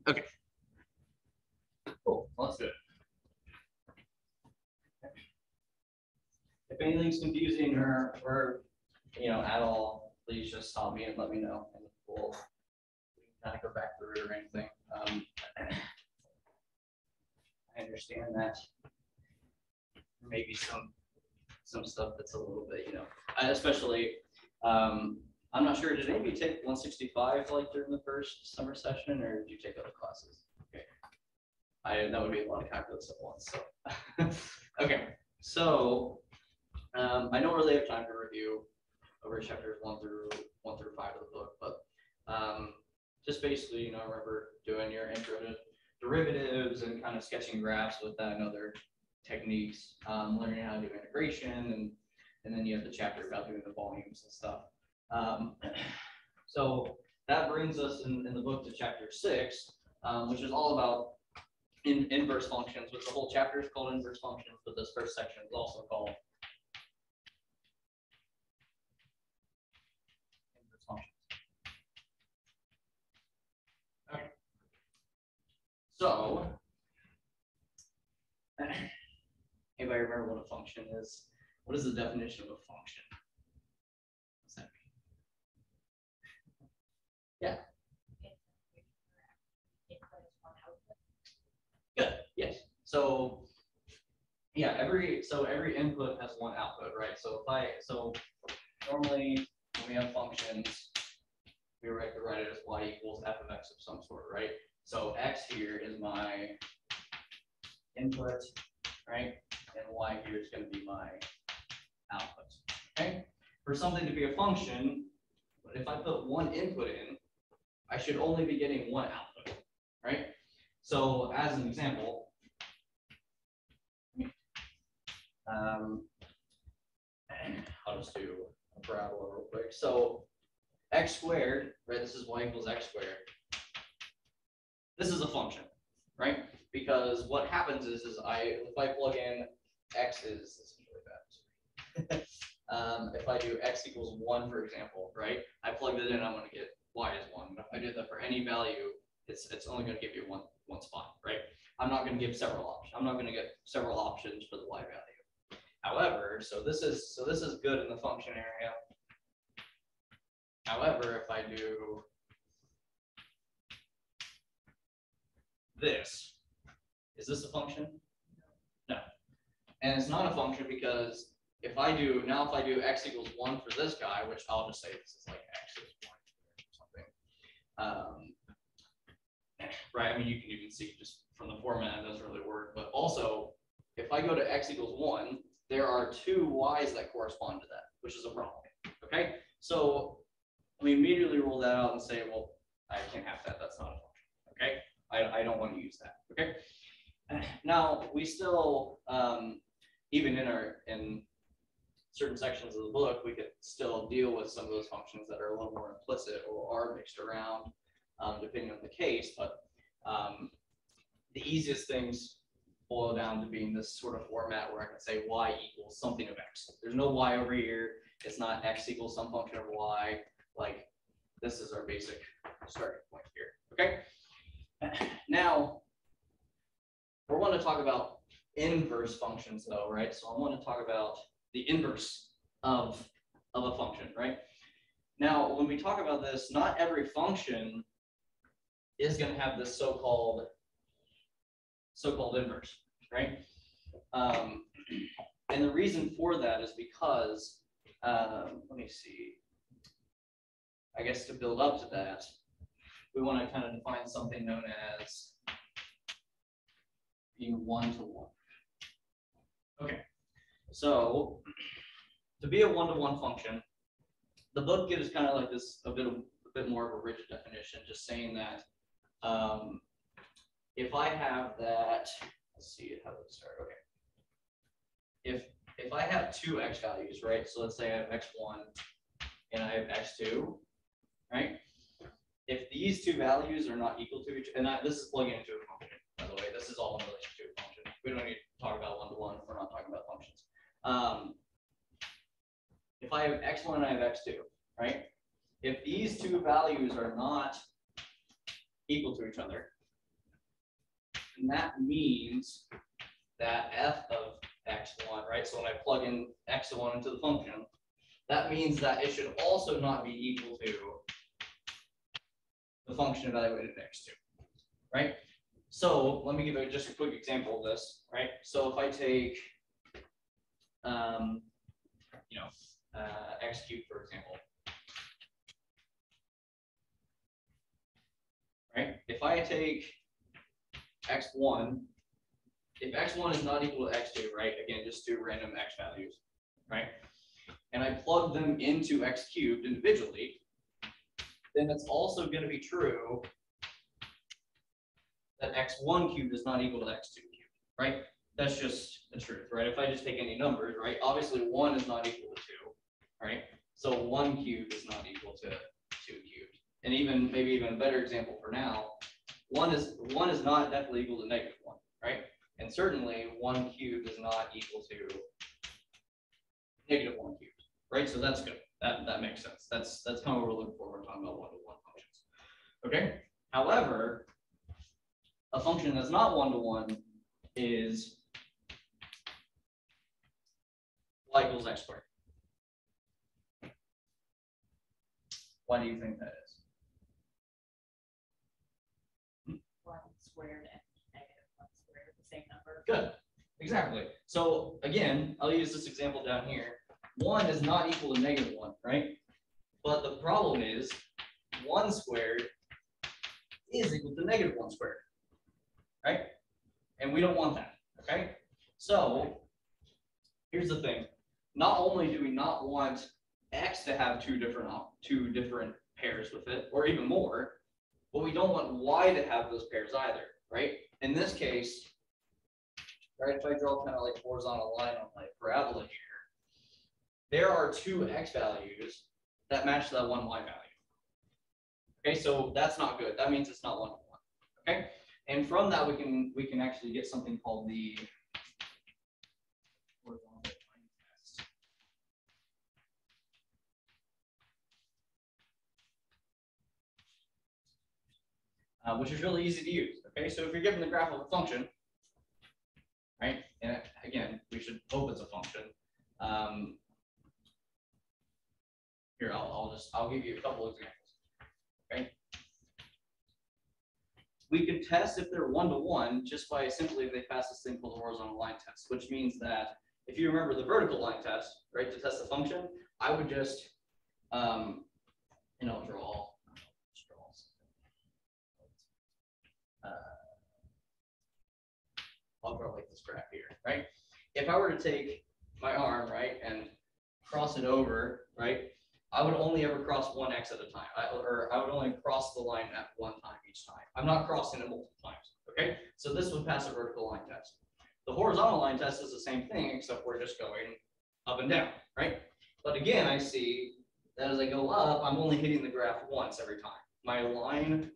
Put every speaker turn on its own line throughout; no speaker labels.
Okay. Cool. Well, let's do it. If anything's confusing or at all, please just stop me and let me know, and we can kind of go back through it or anything. I understand that there may be some stuff that's a little bit, especially. I'm not sure. Did anybody take 165 like during the first summer session, or did you take other classes? Okay. That would be a lot of calculus at once. So, okay. So, I don't really have time to review over chapters 1 through 5 of the book, but just basically, remember doing your intro to derivatives and kind of sketching graphs with that and other techniques, learning how to do integration, and then you have the chapter about doing the volumes and stuff. So that brings us in the book to chapter 6, which is all about inverse functions, which the whole chapter is called inverse functions, but this first section is also called inverse functions. Okay. So, anybody remember what a function is? What is the definition of a function? What's that mean? Yeah. Good. Yes. So yeah, every input has one output, right? So normally when we have functions, we write it as y equals f of x of some sort, right? So x here is my input, right? And y here is going to be my output. Okay. For something to be a function, if I put one input in, I should only be getting one output, right? So as an example, I'll just do a parabola real quick. So x squared, right? This is y equals x squared. This is a function, right? Because what happens is if I plug in x this is really bad. If I do x equals 1, for example, right? I plugged it in, I'm going to get y is 1. But if I do that for any value, it's only going to give you one spot, right? I'm not going to give several options. I'm not going to get several options for the y value. However, so this is good in the function area. However, if I do this, is this a function? No. And it's not a function because if I do x equals 1 for this guy, which I'll just say this is like x is 1 or something. Right, I mean, you can even see just from the format, it doesn't really work. But also, if I go to x equals 1, there are 2 y's that correspond to that, which is a problem. Okay, so we immediately rule that out and say, well, I can't have that. That's not a function. Okay, I don't want to use that. Okay, now we still, even in certain sections of the book, we could still deal with some of those functions that are a little more implicit or are mixed around, depending on the case. But the easiest things boil down to being this sort of format where I can say y equals something of x. There's no y over here. It's not x equals some function of y. Like, this is our basic starting point here. Okay. Now, we're going to talk about inverse functions, though, right? So I want to talk about the inverse of a function, right? Now, when we talk about this, not every function is going to have this so-called inverse, right? And the reason for that is because, let me see, I guess to build up to that, we want to kind of define something known as being one-to-one. Okay, so to be a one-to-one function, the book gives kind of like this a bit more of a rigid definition, just saying that if I have that, let's see how to start. Okay, if I have 2 x values, right? So let's say I have x1 and I have x2, right? If these 2 values are not equal to each, and this is plugging into a function, by the way. This is all in relation to a function. We don't need to talk about one-to-one if we're not talking about functions. If I have x1 and I have x2, right? If these 2 values are not equal to each other, And that means that f of x1, right? So when I plug in x1 into the function, that means that it should also not be equal to the function evaluated at x2, right? So let me give you just a quick example of this, right? So if I take, x cubed, for example, right? If I take x1, if x1 is not equal to x2, right? Again, just do random x values, right? And I plug them into x cubed individually, then it's also going to be true that x1 cubed is not equal to x2 cubed, right? That's just the truth, right? If I just take any numbers, right? Obviously 1 is not equal to 2, right? So 1 cubed is not equal to 2 cubed. And even maybe even a better example for now, 1 is not definitely equal to -1, right? And certainly 1 cubed is not equal to -1 cubed, right? So that's good. That makes sense. That's kind of what we're looking for when we're talking about one-to-one functions. Okay. However, a function that's not one-to-one is y equals x squared. Why do you think that is?
1 squared and -1 squared are the same number.
Good. Exactly. So again, I'll use this example down here. 1 is not equal to -1, right? But the problem is 1 squared is equal to -1 squared, right? And we don't want that, okay? So here's the thing. Not only do we not want x to have two different pairs with it, or even more, but we don't want y to have those pairs either, right? In this case, right, if I draw kind of like horizontal line on my parabola here, there are 2 x values that match that 1 y value. Okay, so that's not good. That means it's not one-to-one. Okay, and from that we can actually get something called the horizontal line test. Which is really easy to use. Okay, so if you're given the graph of a function, right, and again, we should hope it's a function. Here, I'll give you a couple examples. Okay, we could test if they're one-to-one just by simply if they pass this thing called the horizontal line test, which means that if you remember the vertical line test, right, to test the function, I would just, I'll draw. I'll draw like this graph here, right? If I were to take my arm, right, and cross it over, right, I would only ever cross one x at a time. I would only cross the line at one time each time. I'm not crossing it multiple times, okay? So this would pass a vertical line test. The horizontal line test is the same thing, except we're just going up and down, right? But again, I see that as I go up, I'm only hitting the graph once every time. My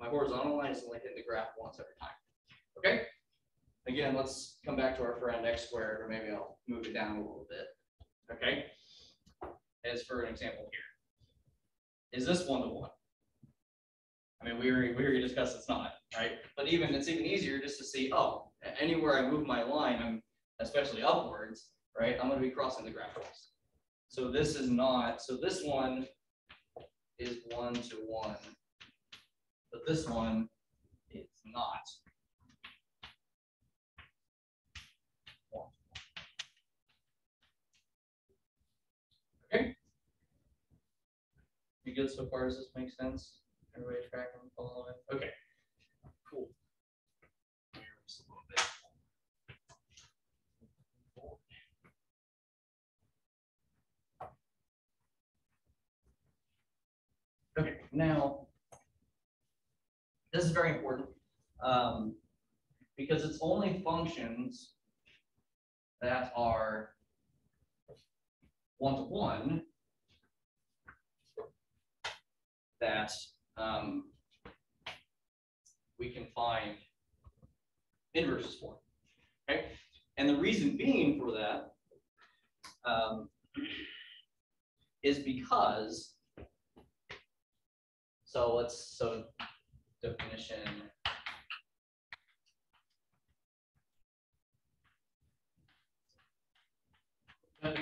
horizontal line is only hitting the graph once every time, okay? Again, let's come back to our friend x squared, or maybe I'll move it down a little bit, okay? As for an example here. Is this one-to-one? I mean, we already discussed it's not, right? But it's even easier just to see, oh, anywhere I move my line, especially upwards, right, I'm going to be crossing the graph twice. So this is not, so this one is one-to-one, but this one is not. Okay. You good so far? Does this make sense? Everybody tracking, following? Okay. Cool. Just a little bit. Okay, now this is very important because it's only functions that are one-to-one that we can find inverses for. Okay, and the reason being for that is because so definition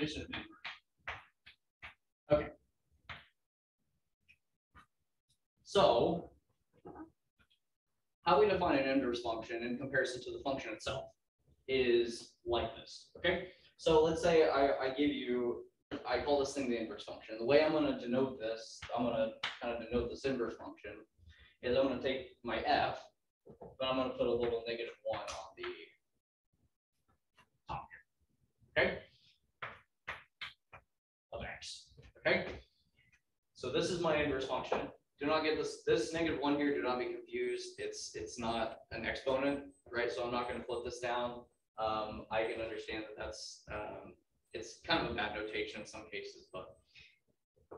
definition of inverse. Okay. So, how we define an inverse function in comparison to the function itself is like this, okay? So let's say I give you, I call this thing the inverse function. The way I'm going to denote this, I'm going to kind of denote this inverse function, is I'm going to take my f, but I'm going to put a little -1 on the top here, okay? Of x, okay? So this is my inverse function. Do not get this -1 here, do not be confused. It's not an exponent, right? So I'm not going to flip this down. I can understand that that's, it's kind of a bad notation in some cases, but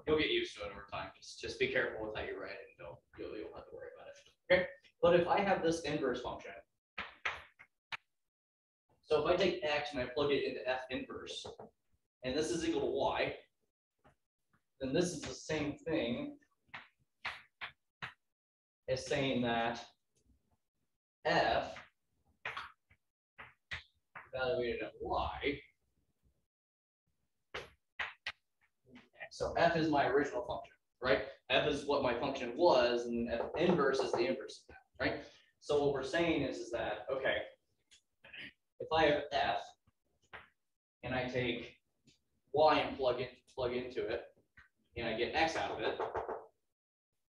you'll get used to it over time. Just be careful with how you write it, and you'll have to worry about it. Okay, but if I have this inverse function, so if I take x and I plug it into f inverse, and this is equal to y, then this is the same thing as saying that f evaluated at y. So f is my original function, right? F is what my function was, and f inverse is the inverse of that, right? So what we're saying is that, okay, if I have f and I take y and plug into it, and I get x out of it,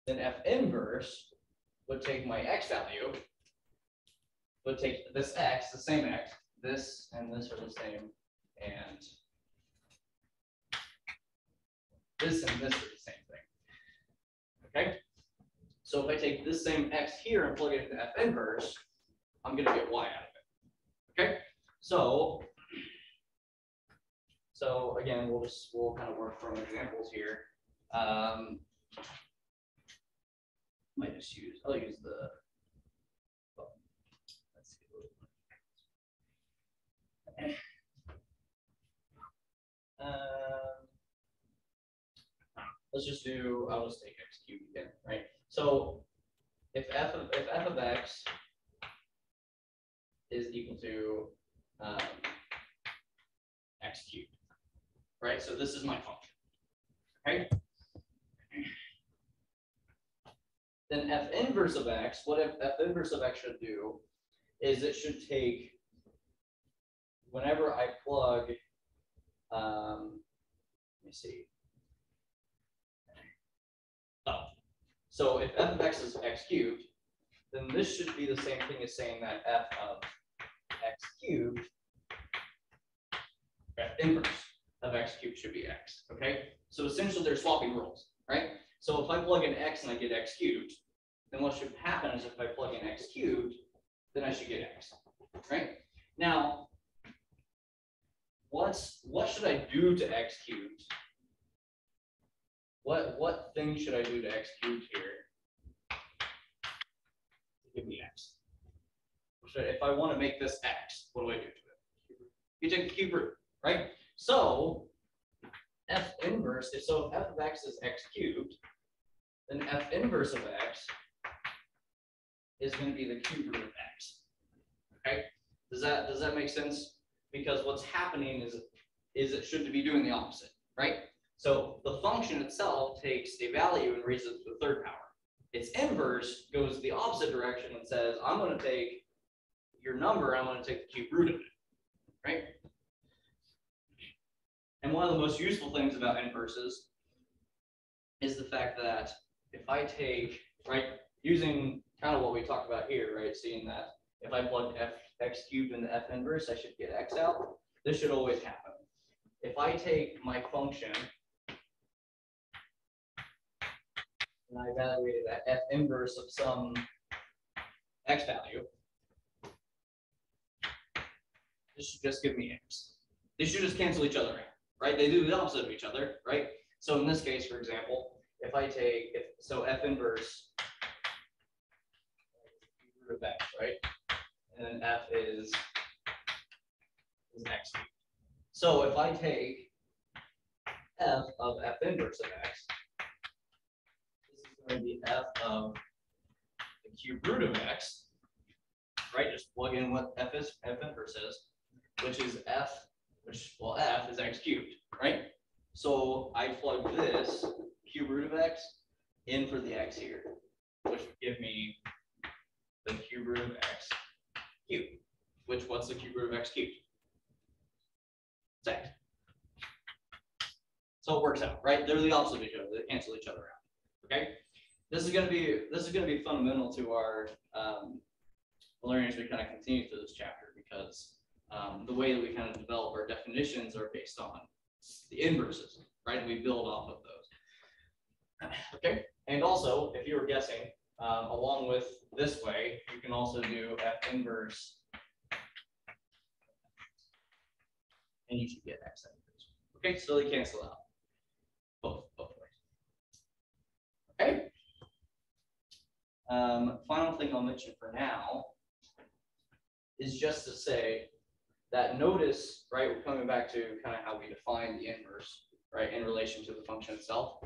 then f inverse would take my x value, would take this x, the same x, this and this are the same, and this and this are the same thing. Okay? So if I take this same x here and plug it into f inverse, I'm going to get y out of it. Okay? So again, we'll kind of work from examples here. I'll use the, let's see. Let's just do, I'll just take x cubed again, right? So if f of x is equal to x cubed, right? So this is my function, okay? Then f inverse of x, what if f inverse of x should do is it should take, whenever I plug, let me see. Oh, so if f of x is x cubed, then this should be the same thing as saying that f of x cubed, f inverse of x cubed should be x, okay? So essentially they're swapping roles, right? So if I plug in x and I get x cubed, then what should happen is if I plug in x cubed, then I should get x, right? Now, what should I do to x cubed? What thing should I do to x cubed here to give me x? If I want to make this x, what do I do to it? You take the cube root, right? So f inverse, if f of x is x cubed, then f inverse of x is going to be the cube root of x. Okay? Does that make sense? Because what's happening is it should be doing the opposite, right? So the function itself takes a value and raises it to the third power. Its inverse goes the opposite direction and says, I'm going to take your number, I'm going to take the cube root of it, right? And one of the most useful things about inverses is the fact that if I take, right, using kind of what we talked about here, right, seeing that if I plug x cubed into f inverse, I should get x out. This should always happen. If I take my function and I evaluate it at f inverse of some x value, this should just give me x. They should just cancel each other out, right? They do the opposite of each other, right? So in this case, for example, if I take, f inverse root of x, right? And then f is x cubed. So if I take f of f inverse of x, this is going to be f of the cube root of x, right? Just plug in what f inverse is, which is f which, well, f is x cubed, right? So I plug this cube root of x in for the x here, which would give me the cube root of x cubed, which what's the cube root of x cubed? It's x. So it works out, right? They're the opposite of each other. They cancel each other out. Okay. This is going to be fundamental to our learning as we kind of continue through this chapter, because the way that we kind of develop our definitions are based on the inverses, right? And we build off of those. Okay. And also, if you were guessing, along with this way, you can also do f inverse, and you should get x inverse. Okay, so they cancel out both ways. Okay. Final thing I'll mention for now is just to say that notice, right, we're coming back to kind of how we define the inverse, right, in relation to the function itself.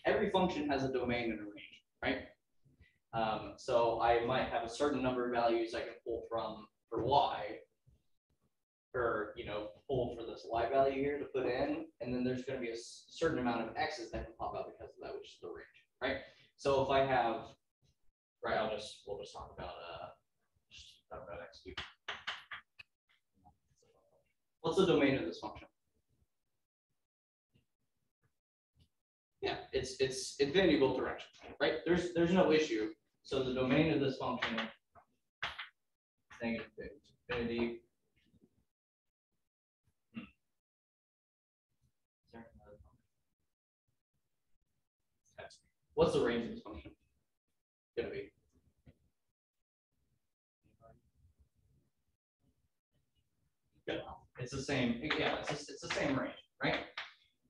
Every function has a domain and a range, right? So I might have a certain number of values I can pull from for y, or, you know, pull for this y value here to put in, and then there's going to be a certain amount of x's that can pop out because of that, which is the range, right? So if I have, right, we'll just talk about x cubed. What's the domain of this function? Yeah, it's infinity both directions, right? There's no issue. So the domain of this function is negative infinity. What's the range of this function going to be? Good. It's the same. Yeah, it's the same range, right?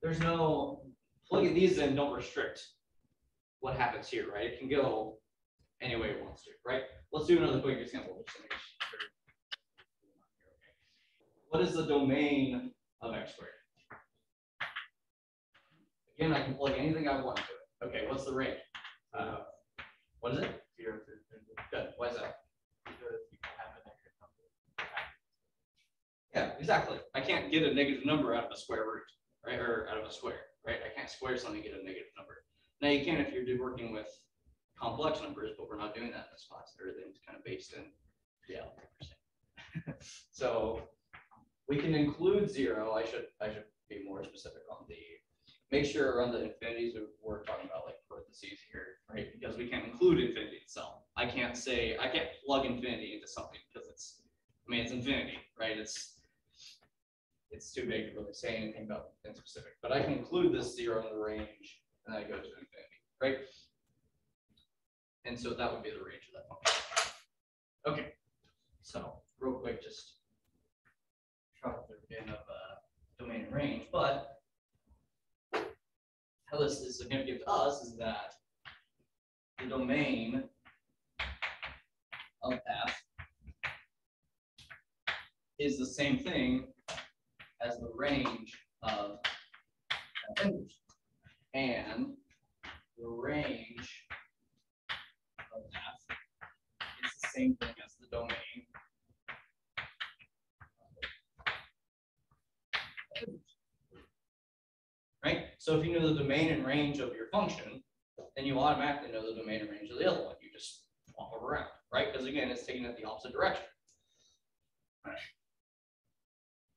There's no plugging these in. Don't restrict what happens here, right? It can go any way it wants to, right? Let's do another quick example. Just to make sure. What is the domain of x squared? Again, I can plug anything I want to it. Okay, what's the range? What is it? 0 to infinity. Good. Why is that? Because you can have a negative number. Yeah, exactly. I can't get a negative number out of a square root, right? Or out of a square, right? I can't square something and get a negative number. Now you can if you're working with complex numbers, but we're not doing that in this class. Everything's kind of based in reality. So we can include 0. I should be more specific on the. Make sure around the infinities we're talking about like parentheses here, right? Because we can't include infinity itself. I can't plug infinity into something because it's infinity, right? It's too big to really say anything about in specific. But I can include this 0 in the range, and then I go to infinity, right? And so that would be the range of that function. Okay, so real quick, just try to get of domain and range, but how this is going to give to us is that the domain of f is the same thing as the range of f inverse, and the range of f is the same thing as the domain of inverse. Right? So if you know the domain and range of your function, then you automatically know the domain and range of the other one. You just swap them around, right? Because again, it's taking it the opposite direction.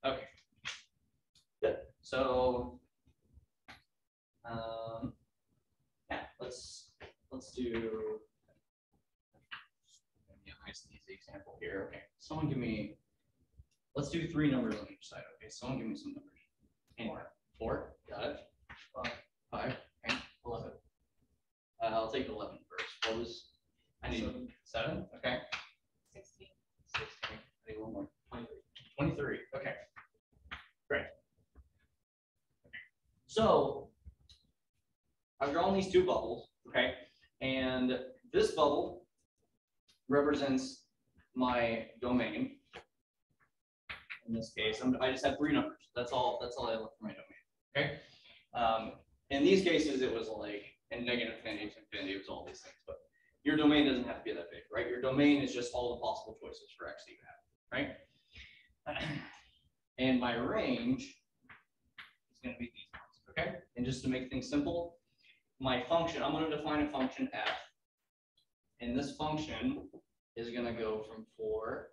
Okay. Good. So yeah, let's do a nice easy example here. Okay, someone give me. Let's do 3 numbers on each side. Okay, someone give me some numbers. Anywhere. 4, got it. 5, okay. 11. I'll take 11 first. What was? I need 7. Okay.
16.
16. I need one more. 23. 23. Okay. Great. Okay. So I've drawn these 2 bubbles. Okay, and this bubble represents my domain. In this case, I just have 3 numbers. That's all I look for my domain. Okay. In these cases, it was like in negative infinity to infinity, it was all these things. But your domain doesn't have to be that big, right? Your domain is just all the possible choices for x that you have, right? And my range is going to be these ones, okay? And just to make things simple, my function, I'm going to define a function f, and this function is going to go from 4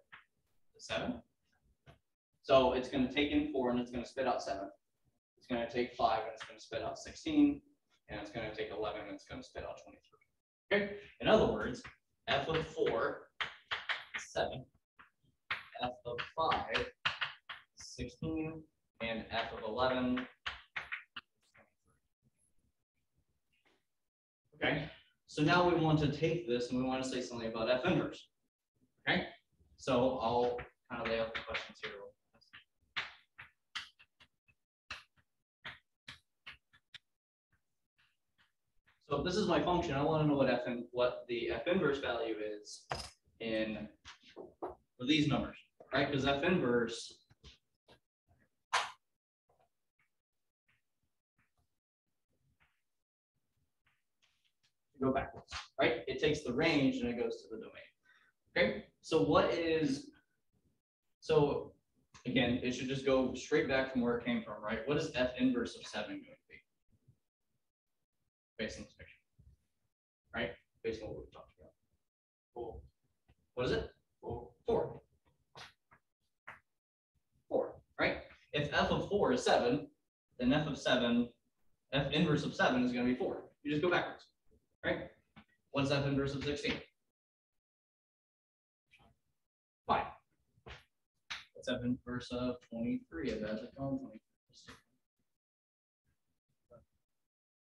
to 7. So it's going to take in 4 and it's going to spit out 7. It's going to take 5 and it's going to spit out 16. And it's going to take 11 and it's going to spit out 23. Okay? In other words, f of 4 is 7. F of 5 is 16. And f of 11 is 23. Okay? So now we want to take this and we want to say something about f inverse. Okay? So I'll kind of lay out the questions here. So if this is my function, I want to know what the f inverse value is in for these numbers, right? Because f inverse go backwards, right? It takes the range and it goes to the domain. Okay, so so again, it should just go straight back from where it came from, right? What is f inverse of 7 going to be? Based on this picture, right? Based on what we've talked about. 4. What is it? 4. 4, right? If f of 4 is 7, then f inverse of 7 is going to be 4. You just go backwards, right? What's f inverse of 16? 5. What's f inverse of 23? I bet it's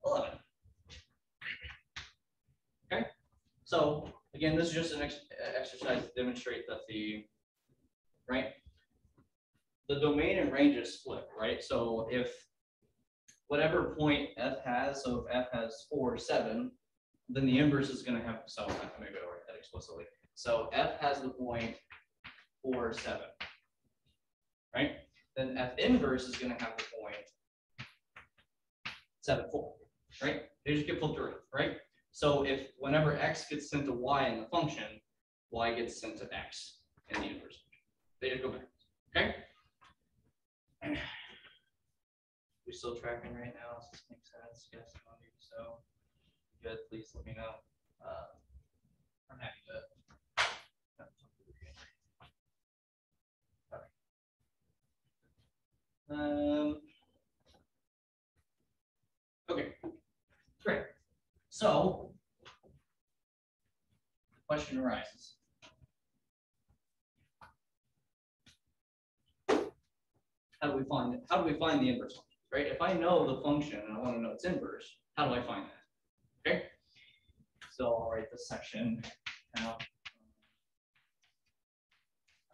11. Okay, so again, this is just an exercise to demonstrate that the domain and range is split, right? So if whatever point f has, so if f has 4 or 7, then the inverse is going to have, so I'm not going to go write that explicitly. So f has the point 4 or 7, right? Then f inverse is going to have the point 7, 4, right? They just get flipped around, right? So if whenever x gets sent to y in the function, y gets sent to x in the inverse. They just go backwards, okay? We still tracking right now? Does this make sense? Yes, no, maybe so. Good, please let me know. I'm happy to. Okay, great. So the question arises. How do we find it? How do we find the inverse function, right? If I know the function and I want to know its inverse, how do I find that? Okay. So I'll write this section now.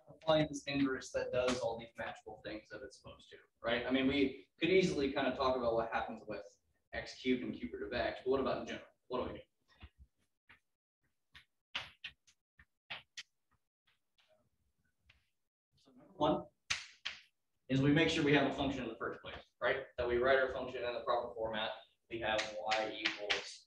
I'll find this inverse that does all these magical things that it's supposed to, right? I mean, we could easily kind of talk about what happens with x cubed and cube root of x, but what about in general? What do we do? So number one is we make sure we have a function in the first place, right? That we write our function in the proper format. We have y equals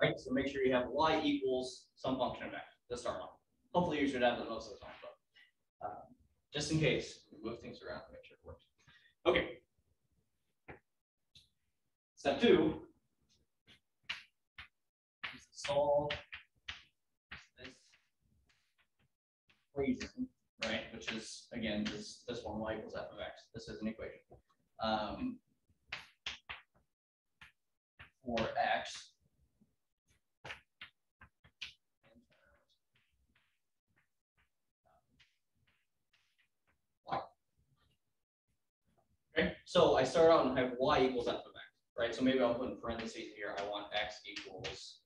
right? So make sure you have y equals some function of x to start off. Hopefully you should have the most of the time, but just in case, we move things around to make sure it works. Okay. Step 2 is to solve this equation, right? Which is, again, this one, y equals f of x. This is an equation. For x. Okay, so I start out and have y equals f of x, right? So maybe I'll put in parentheses here. I want x equals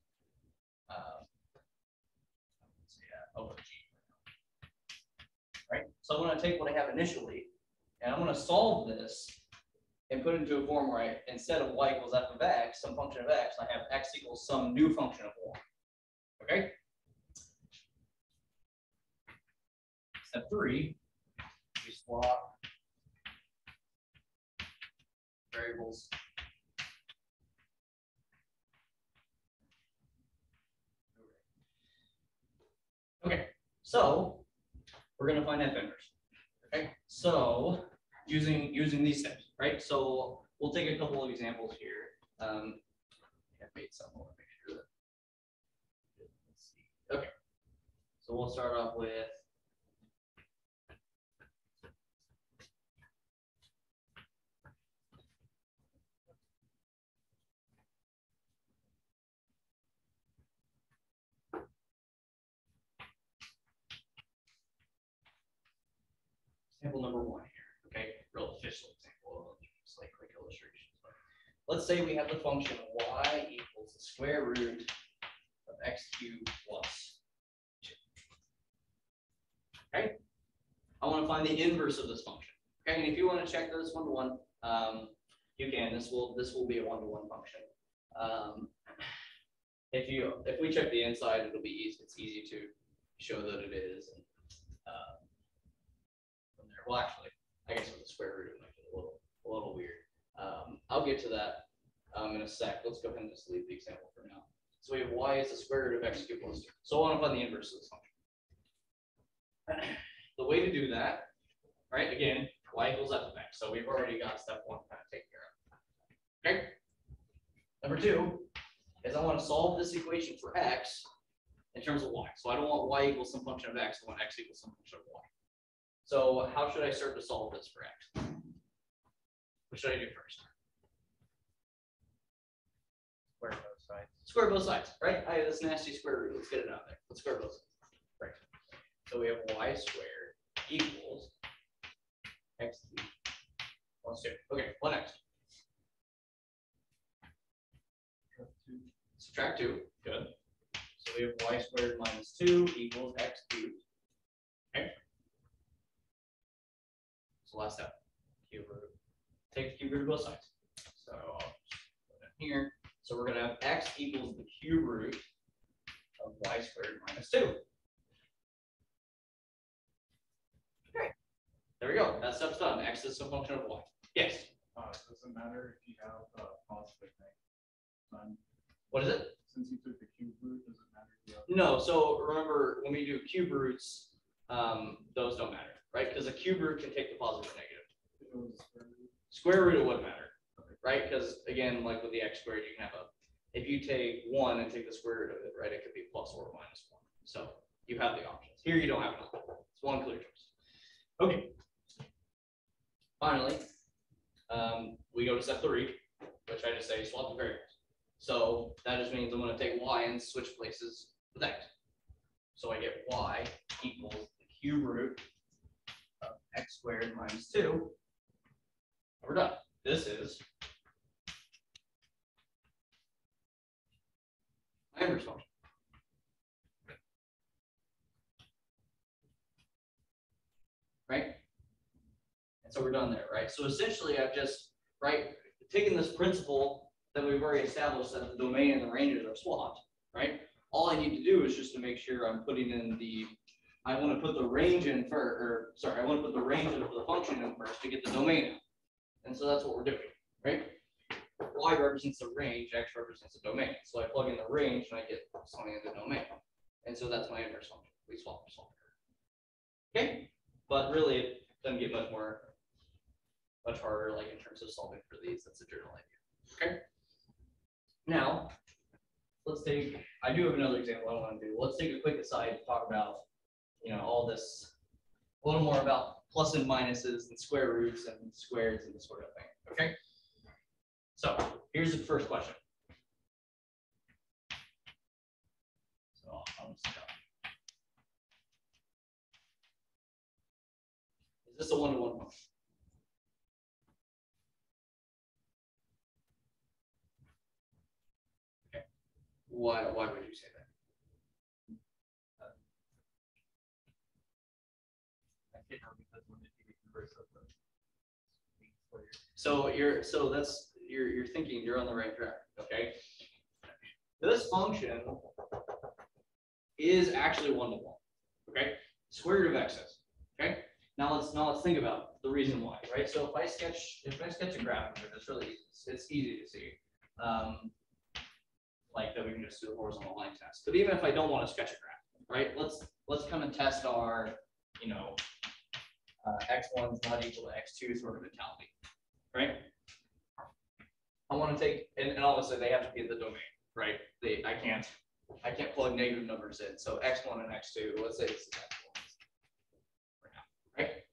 over g, right? So I'm going to take what I have initially, and I'm going to solve this and put it into a form where I, instead of y equals f of x, some function of x, I have x equals some new function of y. Okay. Step 3, we swap variables. Okay, so we're gonna find f inverse. Okay, so using these steps, right? So we'll take a couple of examples here. I've made some. I want to make sure that. Let's see. Okay, so we'll start off with. Example number 1 here, okay? Real official example, just like quick illustrations. Let's say we have the function y equals the square root of x cubed plus 2. Okay? I want to find the inverse of this function. Okay, and if you want to check this one-to-one, you can. This will be a one-to-one function. If we check the inside, it'll be easy. It's easy to show that it is. And, from there, well, actually, I guess with the square root, it might be a little weird. I'll get to that in a sec. Let's go ahead and just leave the example for now. So we have y is the square root of x cubed plus 2. So I want to find the inverse of this function. The way to do that, right? Again, y equals f of x. So we've already got step 1 kind of taken care of. Okay. Number 2 is I want to solve this equation for x in terms of y. So I don't want y equals some function of x. I want x equals some function of y. So how should I start to solve this for x? What should I do first?
Square both sides.
Square both sides, right? I have this nasty square root. Let's get it out there. Let's square both sides. Right. So we have y squared equals x cubed plus 2. Okay, what next? Subtract 2. Good. So we have y squared minus 2 equals x cubed. Okay. So last step. Cube root. Take the cube root of both sides. So I'll just put it here. So we're going to have x equals the cube root of y squared minus 2. Okay. There we go. That step's done. X is a function of y. Yes.
It doesn't matter if you have positive thing.
What is it?
Since you took the cube root, does it matter if you have?
No. So remember, when we do cube roots, those don't matter, right? Because a cube root can take the positive or negative.
If it was a square root?
Square root, it wouldn't matter, right? Because again, like with the x squared, you can have if you take 1 and take the square root of it, right, it could be plus or minus 1. So you have the options. Here you don't have enough. It's one clear choice. Okay. Finally, we go to step 3, which I just say swap the variables. So that just means I'm going to take y and switch places with x. So I get y equals the cube root of x squared minus 2. We're done. This is my inverse function. Right? And so we're done there, right? So essentially I've just, taken this principle that we've already established that the domain and the ranges are swapped, right? All I need to do is just to make sure I'm putting in I want to put the range in first, I want to put the range of the function in first to get the domain out. And so that's what we're doing, right? Y represents the range, x represents the domain. So I plug in the range and I get something in the domain. And so that's my inverse function. We swap. Okay? But really it doesn't get much harder, like in terms of solving for these. That's a general idea. Okay? Now, I do have another example I want to do. Let's take a quick aside to talk about, all this, a little more about plus and minuses and square roots and squares and this sort of thing. Okay? So here's the first question. So I'll just go. Is this a one-to-one function? Okay. Why would you say that?
Because when you converse of the
So you're thinking you're on the right track. Okay. This function is actually one-to-one. Okay. Square root of x is. Okay. Now let's think about the reason why, right? So if I sketch a graph of it, it's really easy. It's easy to see. Like that we can just do a horizontal line test. But even if I don't want to sketch a graph, right? Let's kind of test our, you know, x1 is not equal to x2 sort of mentality, right? I want to take, and obviously they have to be in the domain, right? I can't plug negative numbers in. So x1 and x2, let's say it's x1 for now, right?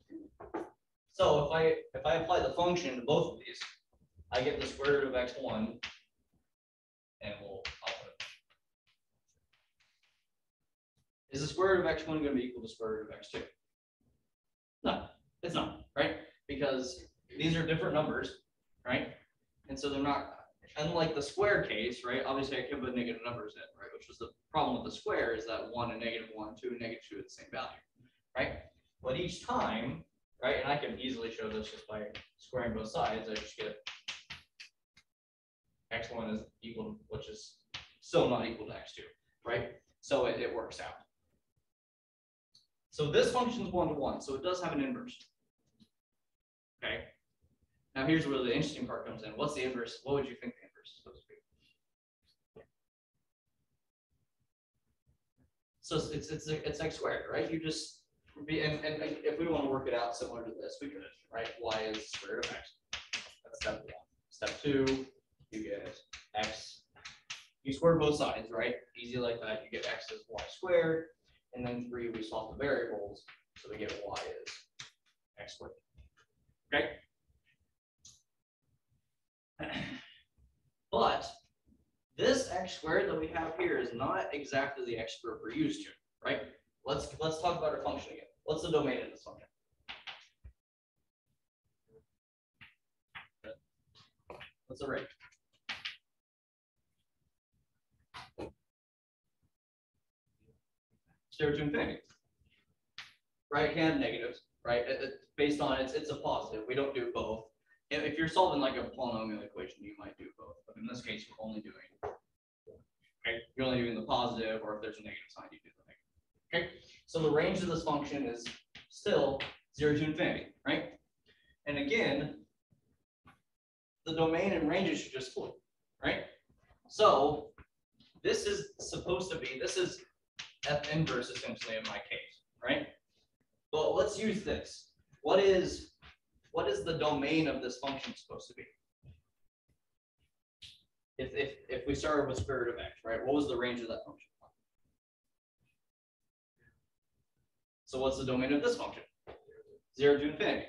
So if I apply the function to both of these, I get the square root of x1, and I'll put it. Is the square root of x1 going to be equal to square root of x2? No, it's not, right? Because these are different numbers, right? And so they're not, unlike the square case, right? Obviously I can put negative numbers in, right? Which was the problem with the square, is that 1 and -1, 2 and -2 are the same value, right? But each time, right, and I can easily show this just by squaring both sides, I just get x1 is equal to, which is still not equal to x2, right? So it works out. So this function is 1-to-1, so it does have an inverse. Okay. Now here's where the interesting part comes in. What's the inverse? What would you think the inverse is supposed to be? So it's x squared, right? You just be, and if we want to work it out similar to this, we could, right? Y is square root of x. That's step 1. Step 2, you get x. You square both sides, right? Easy like that. You get x is y squared, and then 3, we swap the variables, so we get y is x squared. Okay. But this x squared that we have here is not exactly the x squared we're used to, right? Let's talk about our function again. What's the domain of this function? What's the range? Zero to infinity. Right hand negatives, right? Based on it's a positive. We don't do both. If you're solving like a polynomial equation, you might do both. But in this case, we're only doing, right? You're only doing the positive, or if there's a negative sign, you do the negative. Okay. So the range of this function is still 0 to infinity, right? And again, the domain and ranges should just flip, right? So this is supposed to be, this is f inverse essentially in my case, right? But let's use this. What is the domain of this function supposed to be? If we started with square root of x, right? What was the range of that function? So what's the domain of this function? 0 to infinity.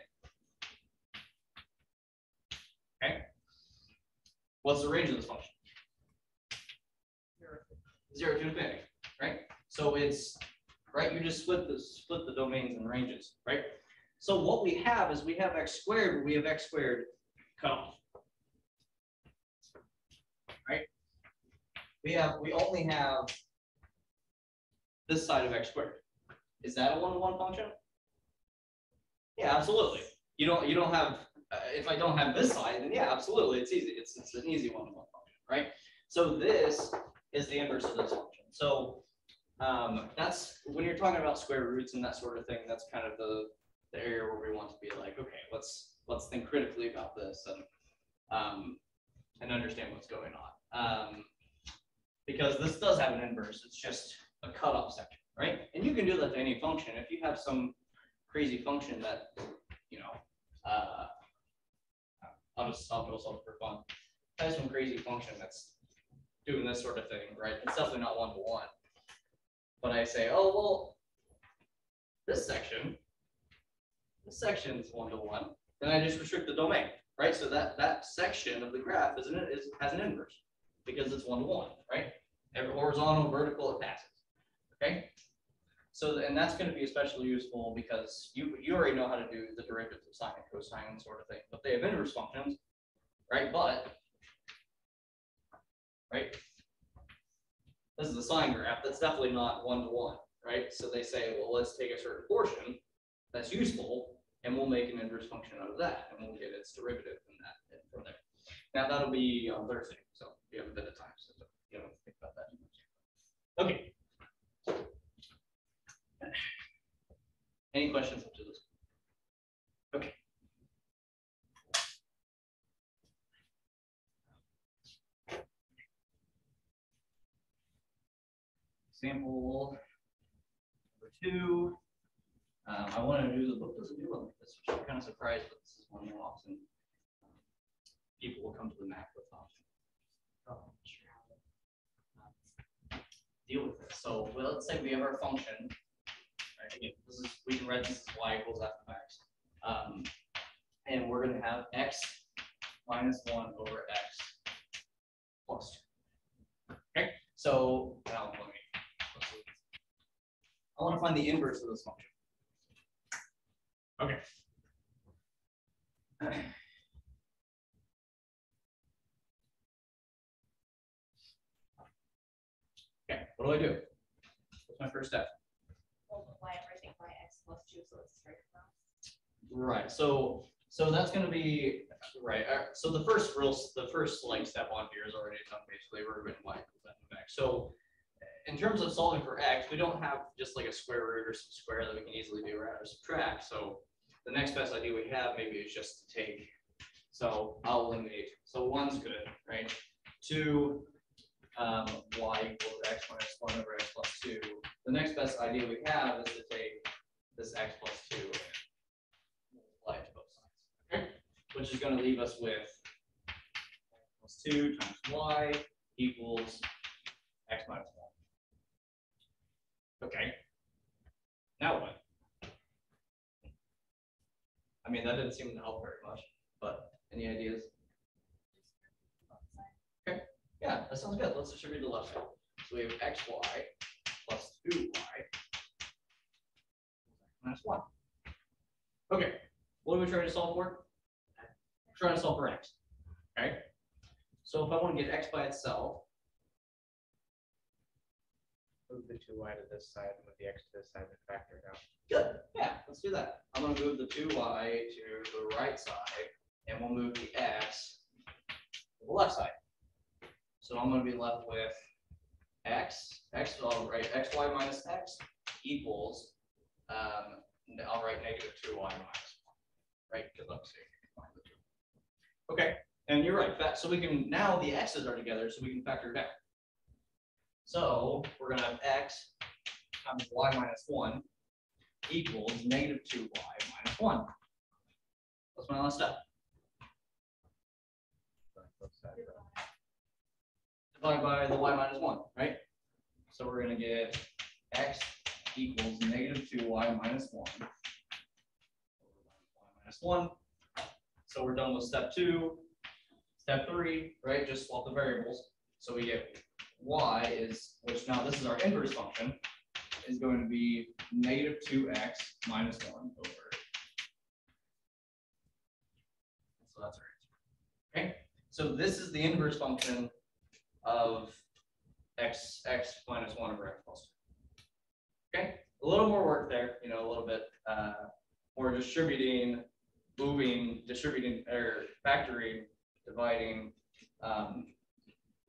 Okay. What's the range of this function? 0 to infinity, right? So it's, right, you just split the domains and ranges, right? So what we have is we have x squared, but we have x squared cut off. Right? We only have this side of x squared. Is that a 1-to-1 function? Yeah, absolutely. You don't have, if I don't have this side, then yeah, absolutely, it's easy. It's an easy 1-to-1 function, right? So this is the inverse of this function. So that's when you're talking about square roots and that sort of thing, that's kind of the area where we want to be like, okay, let's think critically about this and understand what's going on. Because this does have an inverse, it's just a cutoff section, right? And you can do that to any function. If you have some crazy function that, you know, I'll just solve for fun. If I have some crazy function that's doing this sort of thing, right? It's definitely not 1-to-1. But I say, oh, well, this section is 1-to-1, then I just restrict the domain, right? So that section of the graph has an inverse because it's 1-to-1, right? Every horizontal, vertical, it passes, okay? So, and that's going to be especially useful because you already know how to do the derivatives of sine and cosine and sort of thing, but they have inverse functions, right? But, right? This is the sine graph. That's definitely not 1-to-1, right? So they say, well, let's take a certain portion that's useful, and we'll make an inverse function out of that, and we'll get its derivative from there. Now that'll be on Thursday, so you have a bit of time, so you don't have to think about that too much. Okay. Any questions up to this? Okay. Example 2. I want to do the book doesn't do one like this, which I'm kind of surprised, but this is one more often people will come to the Mac with option. Oh, I'm not sure how to deal with this. So well, let's say we have our function. Right? Again, this is we can write this as y equals f of x, and we're going to have x minus 1 over x plus 2. Okay, so now I want to find the inverse of this function. Okay. Okay, what do I do? What's my first step?
Multiply everything by x plus 2, so it's straight across.
Right. So that's going to be right. So the first like step on here is already done. Basically, we're written y equals f of x. So in terms of solving for x, we don't have just like a square root or some square that we can easily do or add or subtract. So the next best idea we have maybe is just to take. So I'll eliminate. So 1's good, right? 2 y equals x minus 1 over x plus 2. The next best idea we have is to take this x plus 2 and multiply it to both sides. Okay, which is going to leave us with plus 2 times y equals x minus 1. Okay. Now what? I mean, that didn't seem to help very much, but any ideas? Okay. Yeah, that sounds good. Let's distribute the left side. So we have xy plus 2y minus 1. Okay. What are we trying to solve for? We're trying to solve for x. Okay. So if I want to get x by itself,
move the 2y to this side and move the x to this side and factor it out.
good. Yeah, let's do that. I'm going to move the 2y to the right side, and we'll move the x to the left side. So I'm going to be left with I'll write xy minus x equals, I'll write negative 2y minus 1, right? Because I'm saying combine the two. Okay, and you're right. So we can, now the x's are together, so we can factor it out. So we're going to have x times y minus 1 equals negative 2y minus 1. That's my last step. Divide by the y minus 1, right? So we're going to get x equals negative 2y minus 1. Y minus 1. So we're done with step 2. Step 3, right? Just swap the variables. So we get y is, which now this is our inverse function, is going to be negative 2x minus 1 over. So that's our answer. Okay. So this is the inverse function of x minus 1 over x plus 2. Okay, a little more work there, a little bit more distributing, or factoring, dividing, but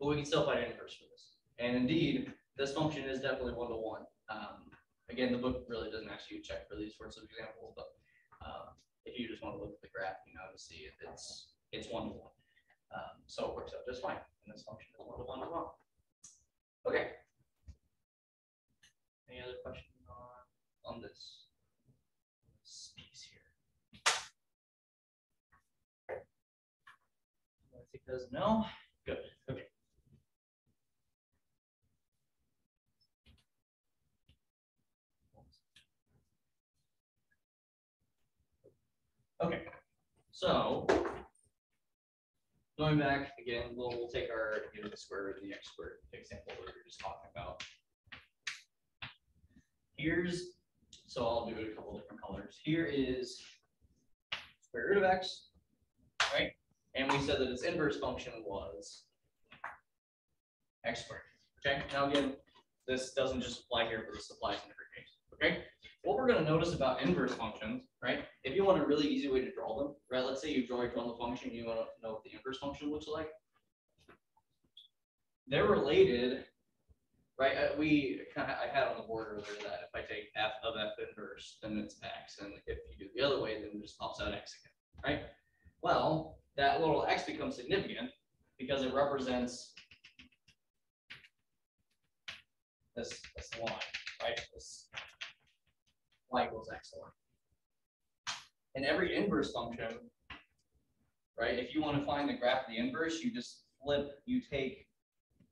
we can still find an inverse for this. And indeed, this function is definitely 1-to-1. Again, the book really doesn't ask you to check for these sorts of examples, but if you just want to look at the graph, to see if it's 1-to-1. So it works out just fine. And this function is 1-to-1 as well. Okay. Any other questions on this piece here? I think does no. Good. Okay. Okay. So going back again, we'll take our the square root and the x squared example that we were just talking about. So I'll do it a couple different colors. Here is square root of x, right? And we said that its inverse function was x squared. Okay. Now again, this doesn't just apply here, but this applies in every case. Okay. What we're going to notice about inverse functions, right? If you want a really easy way to draw them, right? Let's say you've drawn the function, and you want to know what the inverse function looks like. They're related, right? I had on the board earlier that if I take f of f inverse, then it's x, and if you do the other way, then it just pops out x again, right? Well, that little x becomes significant because it represents this line, right? y equals x1. And every inverse function, right, if you want to find the graph of the inverse, you just you take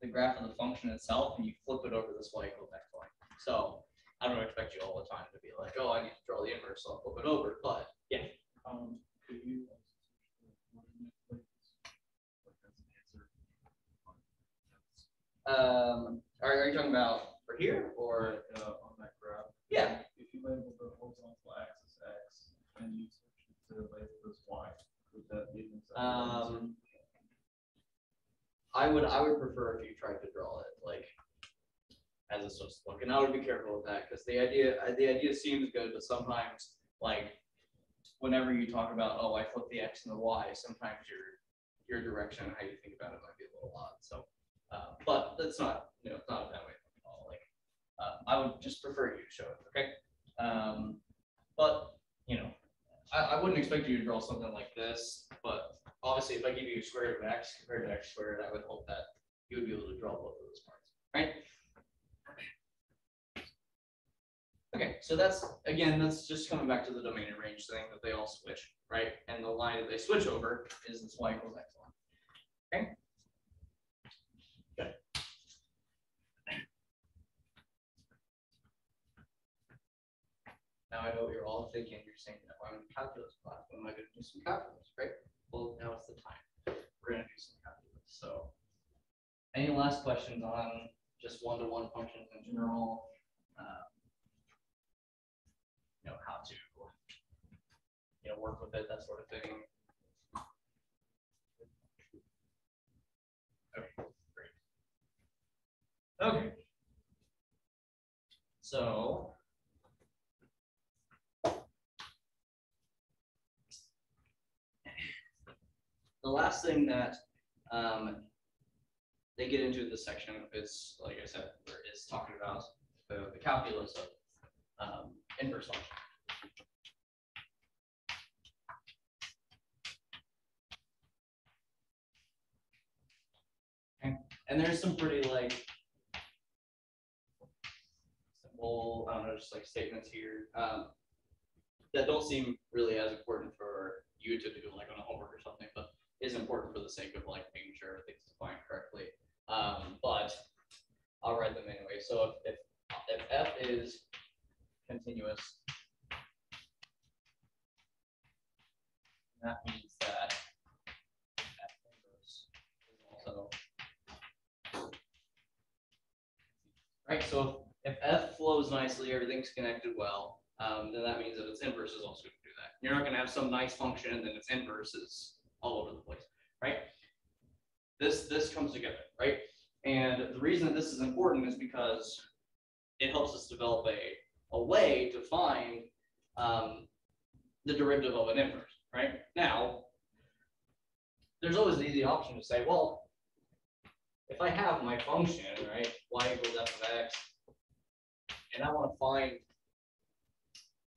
the graph of the function itself and you flip it over this y equals x1. So I don't expect you all the time to be like, oh, I need to draw the inverse, so I'll flip it over. But yeah.
Could you
Are you talking about for here or
on that graph?
yeah?
If you label the horizontal axis x and you switch it to label this y, would that be
I would prefer if you tried to draw it like as it's supposed to look, and I would be careful with that because the idea seems good, but sometimes like whenever you talk about, oh, I flip the x and the y, sometimes your direction, how you think about it might be a little odd. So, but that's not, it's not that way at all. Like, I would just prefer you to show it, okay? But, I wouldn't expect you to draw something like this, but obviously if I give you a square root of x compared to x squared, I would hope that you would be able to draw both of those parts, right? Okay, so that's just coming back to the domain and range thing that they all switch, right? And the line that they switch over is this y equals x1. Okay. Good. Now I know what you're all thinking. You're saying that I'm in calculus class. When am I going to do some calculus, right? Well, now it's the time. We're going to do some calculus. So, any last questions on just one-to-one functions in general? How to, work with it, that sort of thing. Okay, great. Okay. So, the last thing that they get into this section is, like I said, is talking about the calculus of inverse function. Okay. And there's some pretty simple, I don't know, just statements here that don't seem really as important for you to do on a homework or something, but is important for the sake of making sure everything's defined correctly. But I'll write them anyway. So if f is continuous, that means that f inverse is also right. So if f flows nicely, everything's connected well, then that means that its inverse is also going to do that. You're not going to have some nice function and then its inverse is all over the place, right? This comes together, right? And the reason that this is important is because it helps us develop a way to find the derivative of an inverse, right? Now, there's always the easy option to say, well, if I have my function, right, y equals f of x, and I want to find,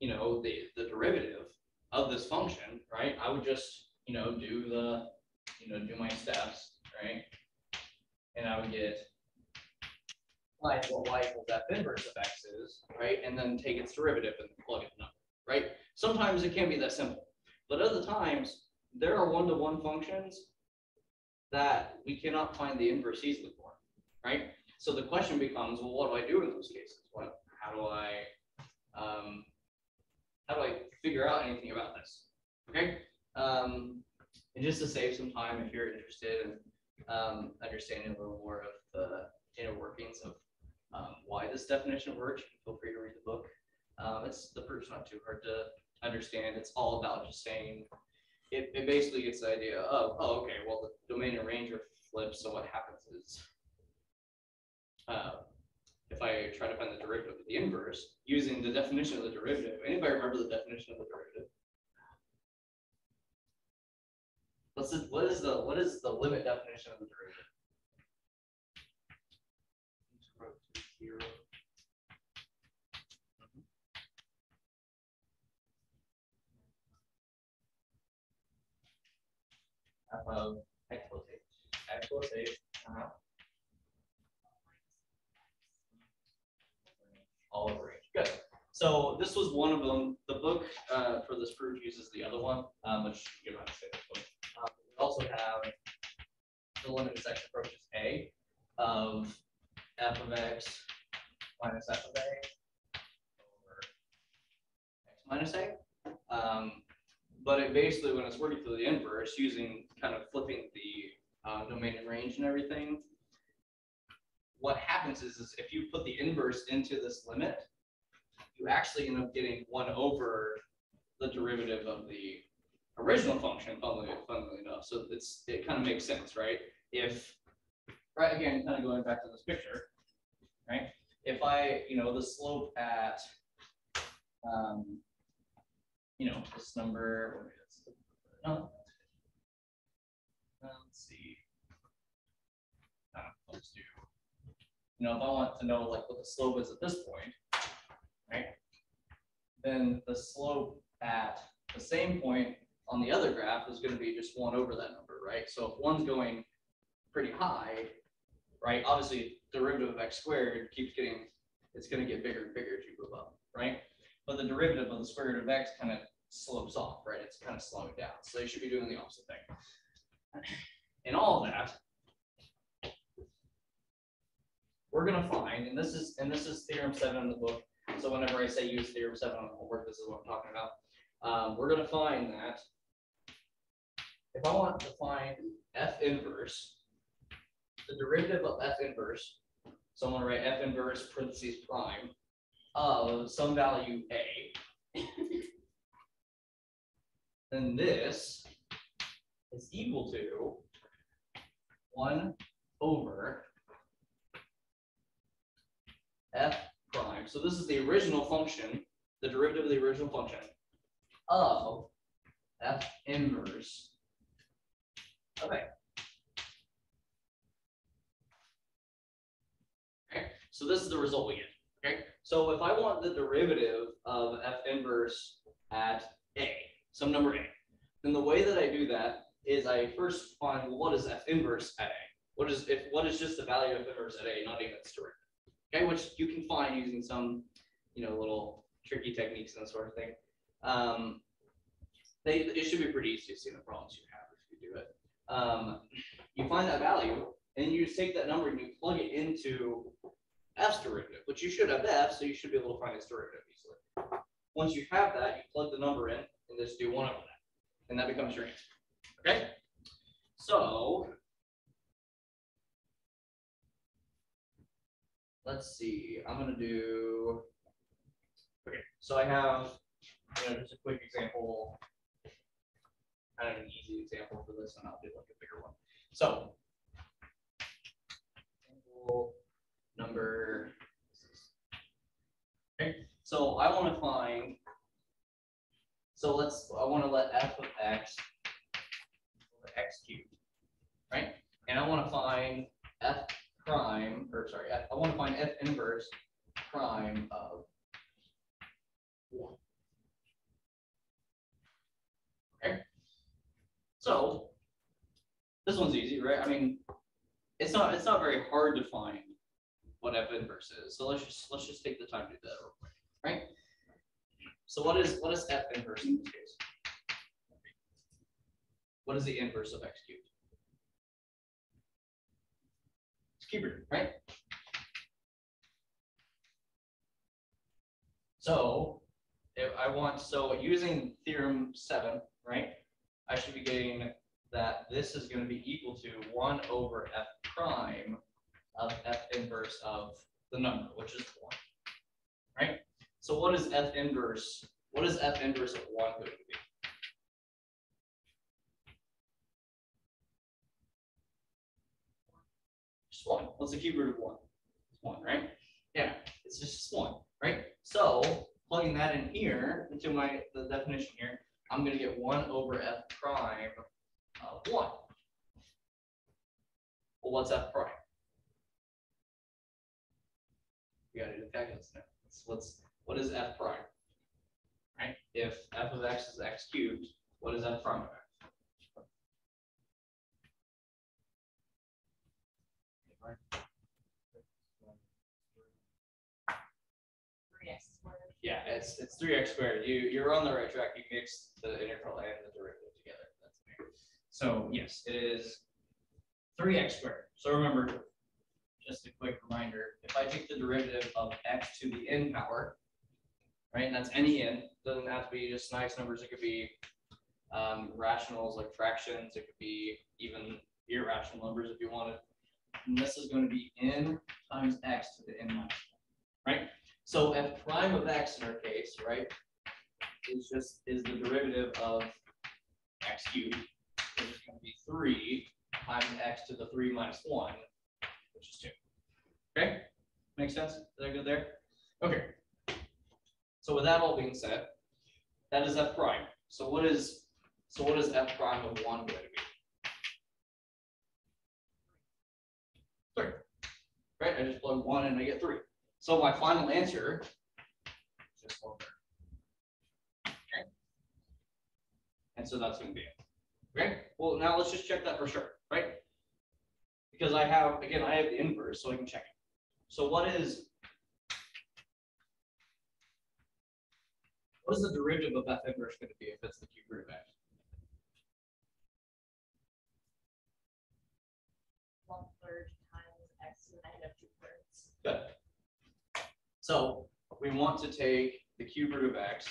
the derivative of this function, right, I would just, do my steps, right, and I would get what y equals f inverse of x is, right, and then take its derivative and plug in the number, right? Sometimes it can be that simple, but other times there are one-to-one functions that we cannot find the inverse easily for, right? So the question becomes, well, what do I do in those cases? How do I figure out anything about this? Okay, and just to save some time, if you're interested in understanding a little more of the inner workings of why this definition works, feel free to read the book. The proof's not too hard to understand. It's all about just saying, it basically gets the idea of, oh, okay, well, the domain and range are flipped, so what happens is, if I try to find the derivative of the inverse using the definition of the derivative, anybody remember the definition of the derivative? What is the limit definition of the derivative? F of x plus h. X plus h. All over h. Good. So So this was one of them. The book for this proof uses the other one, which you don't have to say this one. We also have the limited section approach is A of f of x minus f of a over x minus a. But it basically, when it's working through the inverse, using kind of flipping the domain and range and everything, what happens is if you put the inverse into this limit, you actually end up getting 1 over the derivative of the original function, funnily enough. So it kind of makes sense, right? If, right, again, kind of going back to this picture, right? If the slope at, this number, let's see. Let's do, if I want to know like what the slope is at this point, right? Then the slope at the same point on the other graph is going to be just 1 over that number, right? So if one's going pretty high, right? Obviously, derivative of x squared keeps getting, it's going to get bigger and bigger as you move up, right? But the derivative of the square root of x kind of slopes off, right? It's kind of slowing down. So they should be doing the opposite thing. And all of that, we're going to find, and this is theorem 7 in the book. So whenever I say use theorem 7 on the homework, this is what I'm talking about. We're going to find that if I want to find f inverse, the derivative of f inverse, so I'm going to write f inverse parentheses prime of some value a, then this is equal to 1 over f prime. So this is the original function, the derivative of the original function of f inverse of a. Okay, so this is the result we get. Okay, so if I want the derivative of f inverse at a, some number a, then the way that I do that is I first find, well, what is f inverse at a? What is just the value of f inverse at a, not even its derivative? Okay, which you can find using some, little tricky techniques and that sort of thing. It should be pretty easy to see the problems you have if you do it. You find that value, and you just take that number and you plug it into f's derivative, which you should have f, so you should be able to find its derivative easily. Once you have that, you plug the number in and just do 1 over that, and that becomes your answer. Okay, so let's see. I'm gonna do. Okay, so I have, just a quick example. Kind of an easy example for this, and I'll do like a bigger one. So, example number. Okay, so I want to find. So I want to let f of x over x cubed, right? And I want to find f prime, or sorry, I want to find f inverse prime of 1. Okay. So this one's easy, right? I mean, it's not very hard to find what f inverse is. So let's just take the time to do that real quick, right? So what is f inverse in this case? What is the inverse of x cubed? It's cube root, right? So using theorem 7, right? I should be getting that this is going to be equal to 1 over f prime of f inverse of the number, which is 1, right? So what is f inverse? What is f inverse of 1 going to be? Just 1. What's the cube root of 1? It's 1, right? Yeah, it's just 1, right? So plugging that in here into the definition here, I'm going to get 1 over f prime of 1. Well, what's f prime? We got to do the calculus now. What is f prime? Right? If f of x is x cubed, what is f prime of x?
Yes.
Yeah, it's 3x squared. You're on the right track. You mix the integral and the derivative together. That's me. So yes, it is 3x squared. So remember, just a quick reminder, if I take the derivative of x to the n power, right, and that's any n, doesn't have to be just nice numbers. It could be rationals like fractions. It could be even irrational numbers if you wanted. And this is going to be n times x to the n minus 1, right? So f prime of x in our case, right, is the derivative of x cubed, which is going to be 3 times x to the 3 minus 1, which is 2. Okay, makes sense? Is that good there? Okay. So with that all being said, that is f prime. So what is f prime of 1 going to be? 3. Right? I just plug 1 and I get 3. So my final answer is just 1/3. Okay. And so that's going to be it. Okay. Well, now let's just check that for sure, right? Because I have the inverse, so I can check it. So what is the derivative of f inverse going to be if it's the cube root of x?
1/3 times x to the negative 2/3.
Good. So we want to take the cube root of x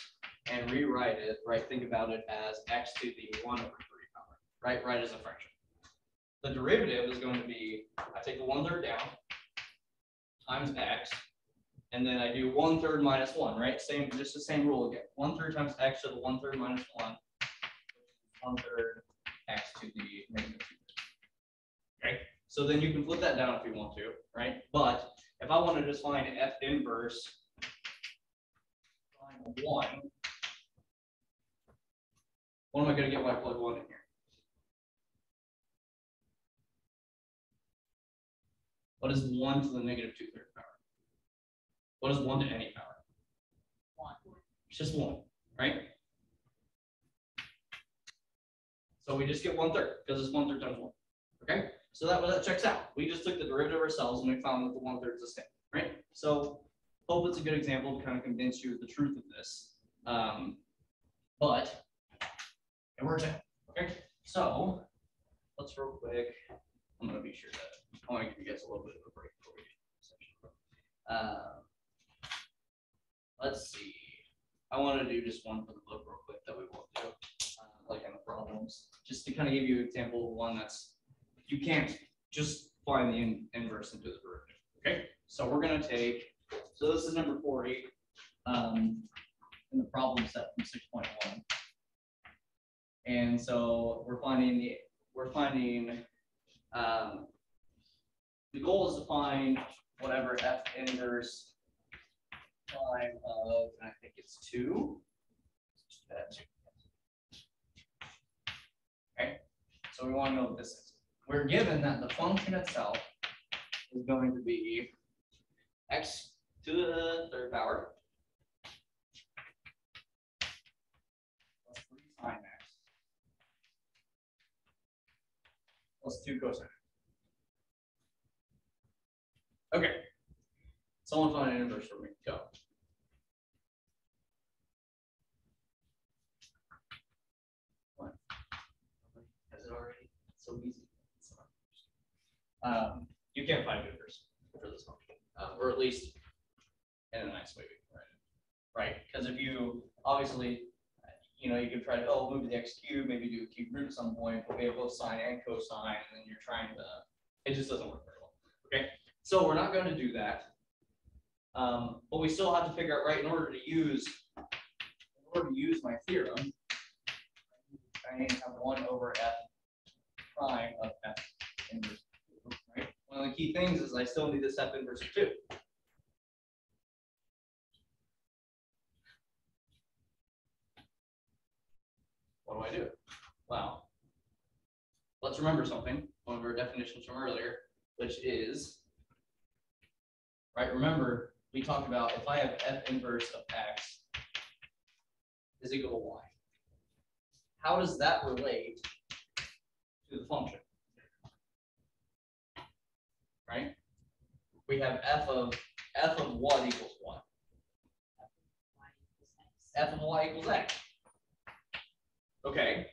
and rewrite it, right? Think about it as x to the 1/3 power, right? Right as a fraction. The derivative is going to be, I take the 1/3 down times x, and then I do 1/3 minus 1, right? Just the same rule again. 1/3 times x to the 1/3 minus 1, 1/3 x to the negative 2. Okay. So then you can flip that down if you want to, right? But if I want to just find f inverse of 1, what am I going to get when I plug 1 in here? What is 1 to the negative 2/3 power? What is 1 to any power?
1.
It's just 1, right? So we just get 1/3 because it's 1/3 times 1. Okay? So that checks out. We just took the derivative ourselves and we found that the 1/3 is the same, right? So hope it's a good example to kind of convince you of the truth of this. But it works out. Okay? So let's real quick. I'm gonna be sure that I want to give you guys a little bit of a break before we do this section. Let's see. I want to do just one for the book real quick that we won't do, like in the problems, just to kind of give you an example of one that's you can't just find the inverse into the derivative. Okay, so we're going to take. So this is number 40 in the problem set from 6.1, and so we're finding the goal is to find whatever f inverse prime of, and I think it's 2. Okay, so we want to know what this is. We're given that the function itself is going to be x to the 3rd power plus 3 sine x plus 2 cosine. Okay. Someone find an inverse for me. Go. What? Has it already? It's so easy. You can't find an inverse for this function, or at least in a nice way we can write it, right? Because if you obviously, you can try to move the x cubed, maybe do a cube root at some point, but we have both sine and cosine, and then you're trying to. It just doesn't work very well. Okay, so we're not going to do that. But we still have to figure out, right, in order to use my theorem, I need to have 1 over f prime of f inverse, right? One of the key things is I still need this f inverse of 2. What do? Well, let's remember something, one of our definitions from earlier, which is, right, remember, we talked about if I have f inverse of x is equal to y. How does that relate to the function? Right? We have f of what equals what? f of y equals x. Okay.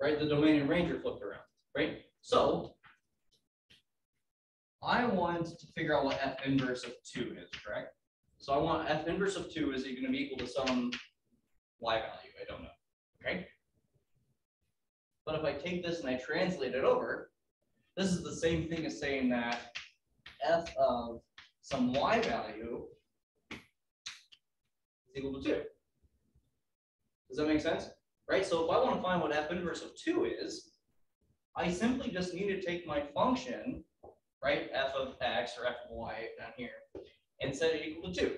Right, the domain and range are flipped around, right? So I want to figure out what f inverse of 2 is, correct? So I want f inverse of 2 is going to be equal to some y value, I don't know, okay? But if I take this and I translate it over, this is the same thing as saying that f of some y value is equal to 2. Does that make sense? Right? So if I want to find what f inverse of 2 is, I simply just need to take my function, right, f of x or f of y down here, and set it equal to 2.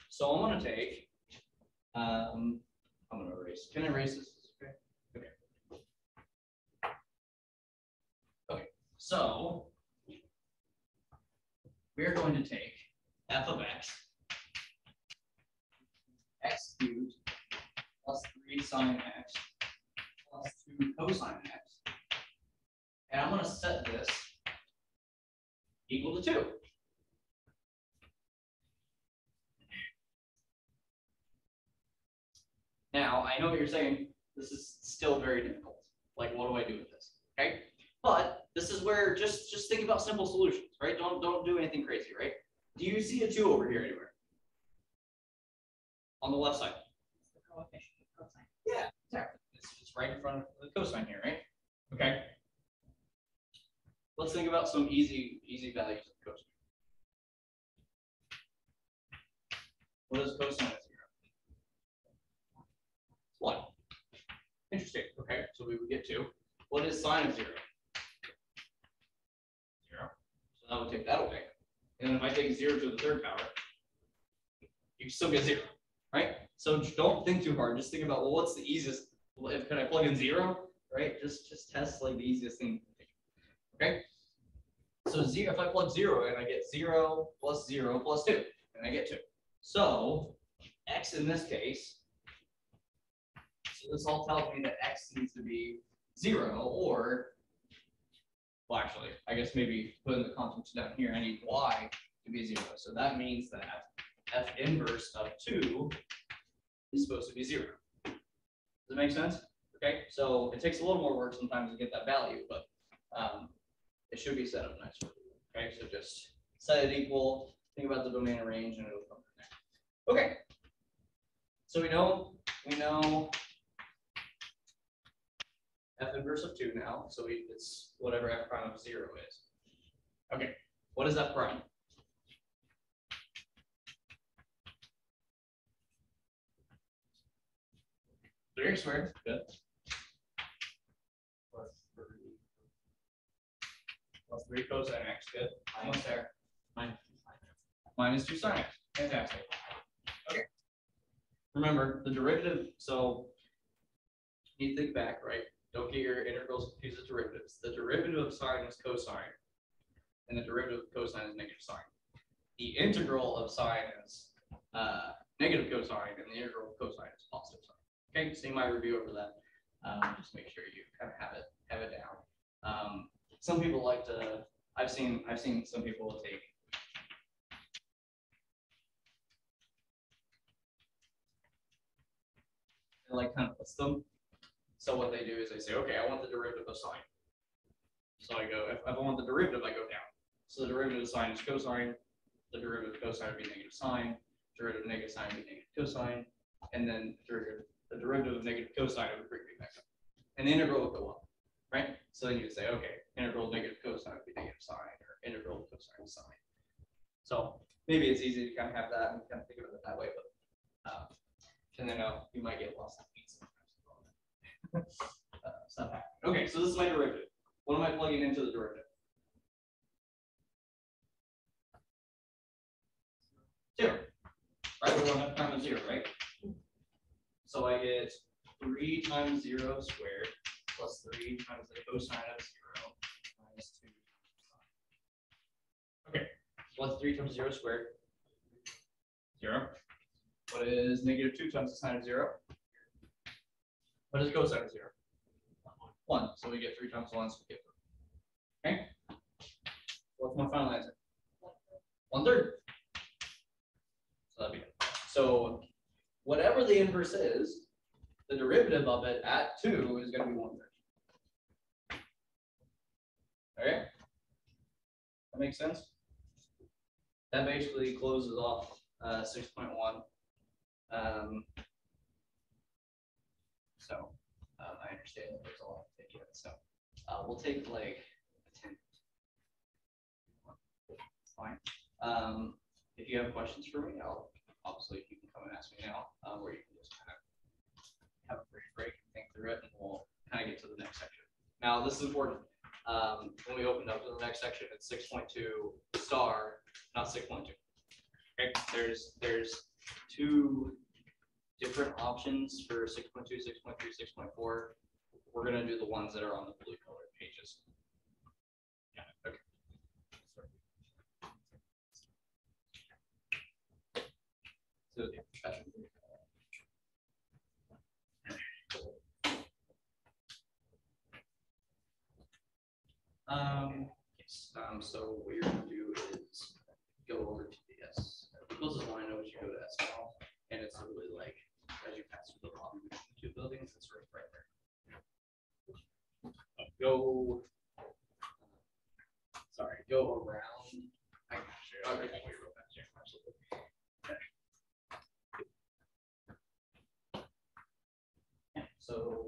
So I'm going to take, I'm going to erase. Can I erase this? Okay. Okay. Okay. So we're going to take f of x cubed plus 3 sine x plus 2 cosine x. And I'm going to set this equal to 2. Now, I know what you're saying. This is still very difficult. Like, what do I do with this? Okay? But this is where just think about simple solutions, right? Don't do anything crazy, right? Do you see a 2 over here anywhere? On the left side.
It's the coefficient of cosine.
Yeah, exactly. It's right in front of the cosine here, right? Okay. Let's think about some easy values of cosine. What is cosine of 0? 1. Interesting. Okay, so we would get 2. What is sine of 0? 0. So that would take that away. And then if I take 0 to the 3rd power, you still get 0, right? So don't think too hard. Just think about, well, what's the easiest? Well, can I plug in 0? Right? Just test like the easiest thing. Okay. So 0, if I plug 0 in, I get 0 plus 0 plus 2, and I get 2. So x in this case, so this all tells me that x needs to be 0, or, well, actually, I guess maybe putting the constants down here, I need y to be 0. So that means that f inverse of 2 is supposed to be 0. Does that make sense? Okay, so it takes a little more work sometimes to get that value, but it should be set up nicely. Okay, so just set it equal, think about the domain and range, and it'll come from there. Okay, so we know f inverse of 2 now, so it's whatever f prime of 0 is. Okay, what is f prime? X squared, good. Plus 3 cosine x, good. Almost there. Minus 2 sine x, fantastic. Okay. Remember, the derivative, so you think back, right? Don't get your integrals confused with derivatives. The derivative of sine is cosine, and the derivative of cosine is negative sine. The integral of sine is negative cosine, and the integral of cosine is positive sine. Okay, see my review over that. Just make sure you kind of have it down. Some people like to. I've seen some people take. They like kind of list them. So what they do is they say, okay, I want the derivative of sine. So I go, if I want the derivative, I go down. So the derivative of sine is cosine. The derivative of cosine would be negative sine. Derivative of negative sine would be negative cosine, and then the derivative of negative cosine would bring me back up. And the integral would go up, right? So then you would say, okay, integral of negative cosine would be negative sine, or integral of cosine is sine. So maybe it's easy to kind of have that and kind of think of it that way, but and then you might get lost in weeds sometimes. Stuff happens. Okay, so this is my derivative. What am I plugging into the derivative? 0. Right, we don't have prime of 0, right? So I get 3 times 0 squared plus 3 times the cosine of 0 minus 2. Okay, what's 3 times 0 squared? 0. What is negative 2 times the sine of 0? What is cosine of 0? 1. So we get 3 times 1, so we get 3. Okay? What's my final answer? 1/3. So So whatever the inverse is, the derivative of it at 2 is going to be 1/3. Okay? That makes sense? That basically closes off 6.1. I understand that there's a lot to take in. So we'll take like 10. It's fine. If you have questions for me, obviously you can come and ask me now, or you can just kind of have a brief break and think through it, and we'll kind of get to the next section. Now, this is important. When we open up to the next section, it's 6.2 star, not 6.2. Okay, there's 2 different options for 6.2, 6.3, 6.4. We're gonna do the ones that are on the blue colored pages. Yeah, okay. So yeah, that's yes. So what you're gonna do is go over to the S. The closest line of which you go to S now, and it's literally like as you pass through the bottom of the 2 buildings, it's right there. Go. Sorry, go around. I got you. Okay, we wrote that here. Absolutely. Okay. Yeah, so